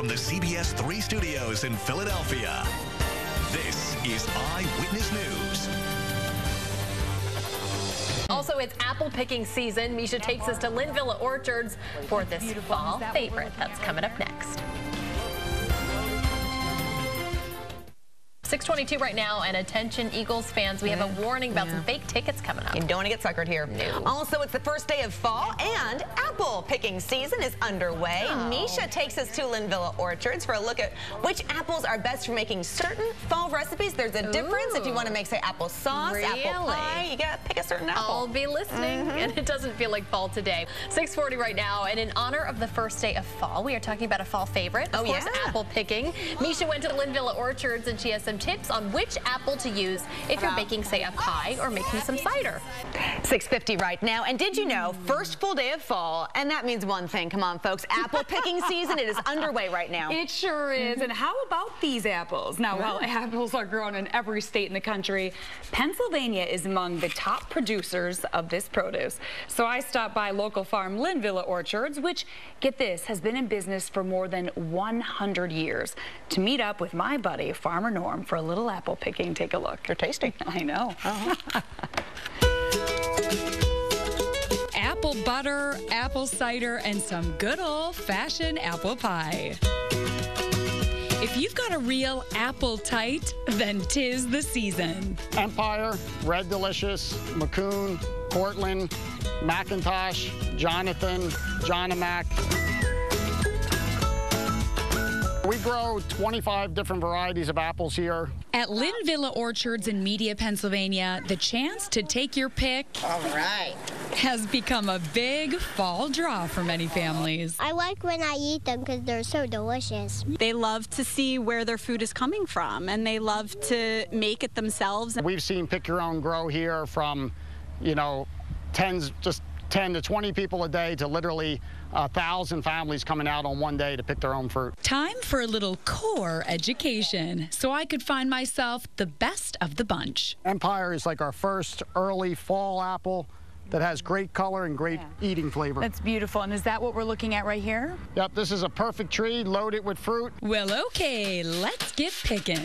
from the CBS3 studios in Philadelphia, this is Eyewitness News. Also, it's apple picking season. Misha takes us to Linvilla orchards for this fall favorite. That's coming up next. 6:22 right now, and attention Eagles fans, we have a warning about some fake tickets coming up. You don't want to get suckered here. No. Also, it's the first day of fall, and apple picking season is underway. Oh. Misha takes us to Linvilla orchards for a look at which apples are best for making certain fall recipes. There's a difference if you want to make, say, apple sauce, apple pie. You got to pick a certain apple. I'll be listening, and it doesn't feel like fall today. 6:40 right now, and in honor of the first day of fall, we are talking about a fall favorite. Of course, apple picking. Misha went to the Linvilla orchards, and she has some tips on which apple to use if you're baking, say, a pie or making some cider. 6:50 right now, and did you know, first full day of fall, and that means one thing. Come on, folks, apple picking season, it is underway right now. It sure is. And how about these apples? Now, while apples are grown in every state in the country, Pennsylvania is among the top producers of this produce. So I stopped by local farm Linvilla Orchards, which, get this, has been in business for more than 100 years, to meet up with my buddy, Farmer Norm, for a little apple picking. Take a look. They're tasty. I know. Apple butter, apple cider, and some good old-fashioned apple pie. If you've got a real appetite, then 'tis the season. Empire, Red Delicious, McCoon, Cortland, McIntosh, Jonathan, Johnamac. We grow 25 different varieties of apples here. At Linvilla Orchards in Media, Pennsylvania, the chance to take your pick has become a big fall draw for many families. I like when I eat them because they're so delicious. They love to see where their food is coming from, and they love to make it themselves. We've seen pick your own grow here from, you know, 10 to 20 people a day to literally 1,000 families coming out on one day to pick their own fruit. Time for a little core education so I could find myself the best of the bunch. Empire is like our first early fall apple that has great color and great eating flavor. That's beautiful. And is that what we're looking at right here? Yep, this is a perfect tree, loaded with fruit. Well, okay, let's get picking.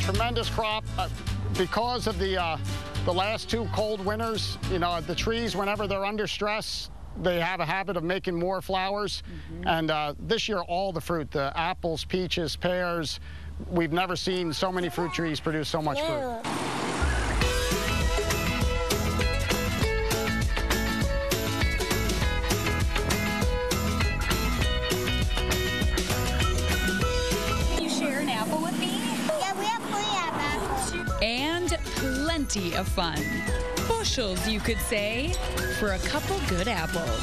Tremendous crop because of the last two cold winters. You know, the trees, whenever they're under stress, they have a habit of making more flowers. And this year, all the fruit, the apples, peaches, pears, we've never seen so many fruit trees produce so much fruit. And plenty of fun. Bushels, you could say, for a couple good apples.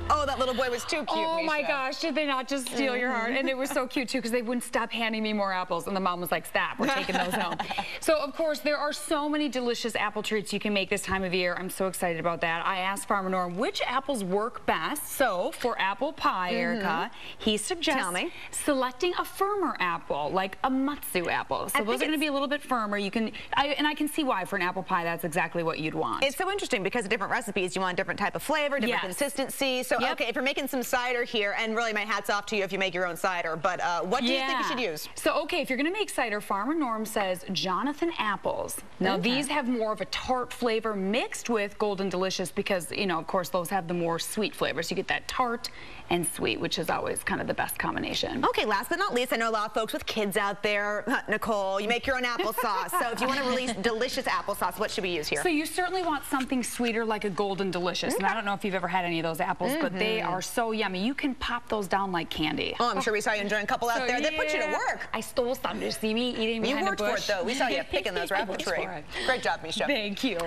Oh, that little boy was too cute, Oh, Misha. my gosh, did they not just steal your heart? And it was so cute, too, because they wouldn't stop handing me more apples. And the mom was like, stop, we're taking those home. So, of course, there are so many delicious apple treats you can make this time of year. I'm so excited about that. I asked Farmer Norm which apples work best. So, for apple pie, Erica, he suggests selecting a firmer apple, like a matsu apple. So those are going to be a little bit firmer. You can, and I can see why for an apple pie, that's exactly what you'd want. It's so interesting because of different recipes, you want a different type of flavor, different consistency. So, okay, if you're making some cider here, and really my hat's off to you if you make your own cider, but what do you think you should use? So, okay, if you're going to make cider, Farmer Norm says Jonathan apples. Now, these have more of a tart flavor mixed with Golden Delicious because, you know, of course, those have the more sweet flavors. You get that tart and sweet, which is always kind of the best combination. Okay, last but not least, I know a lot of folks with kids out there. Nicole, you make your own applesauce. So if you want to release delicious applesauce, what should we use here? So you certainly want something sweeter like a Golden Delicious. And I don't know if you've ever had any of those apples, but they are so yummy. You can pop those down like candy. Oh, I'm sure we saw you enjoying a couple out there. They put you to work. I stole some. Did you see me eating behind a bush? You worked for it, though. We saw you picking those apple tree. Great job, Misha. Thank you.